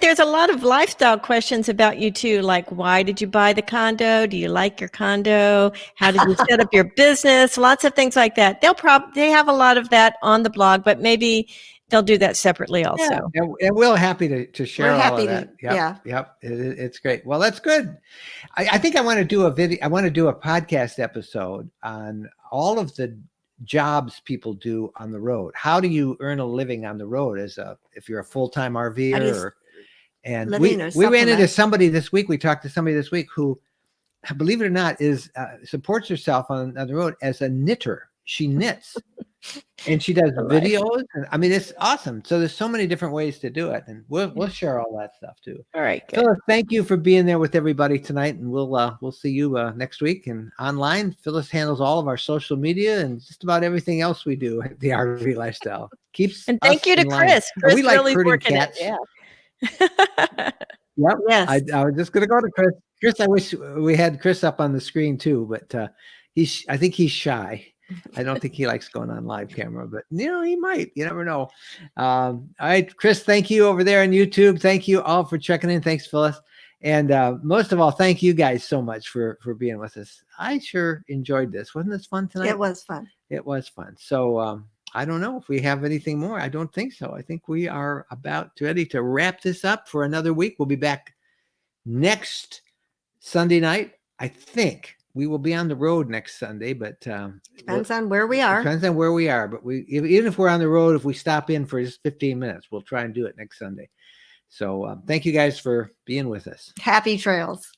There's a lot of lifestyle questions about you too, like why did you buy the condo? Do you like your condo? How did you set up your business? Lots of things like that. They have a lot of that on the blog, but maybe they'll do that separately also. Yeah. And we're happy to share all of that. Yep. It's great. Well, that's good. I think I want to do a podcast episode on all of the jobs people do on the road. How do you earn a living on the road if you're a full-time RVer? And we ran into somebody this week. We talked to somebody this week who, believe it or not, supports herself on the road as a knitter. She knits and she does videos. And I mean, it's awesome. So there's so many different ways to do it, and we'll share all that stuff too. All right. Good. Phyllis, thank you for being there with everybody tonight, and we'll see you next week and online. Phyllis handles all of our social media and just about everything else we do at the RV Lifestyle. And thank you to Chris. Chris we like really working cats. Yeah. Yep. Yes. I was just going to go to Chris. Chris, I wish we had Chris up on the screen too, but I think he's shy. I don't think he likes going on live camera, but he might. You never know. All right, Chris, thank you over there on YouTube. Thank you all for checking in. Thanks, Phyllis. And most of all, thank you guys so much for being with us. I sure enjoyed this. Wasn't this fun tonight? It was fun. It was fun. So I don't know if we have anything more. I don't think so. I think we are about ready to wrap this up for another week. We'll be back next Sunday night. I think we will be on the road next Sunday, but depends on where we are. Depends on where we are. But even if we're on the road, if we stop in for just 15 minutes, we'll try and do it next Sunday. So thank you guys for being with us. Happy trails.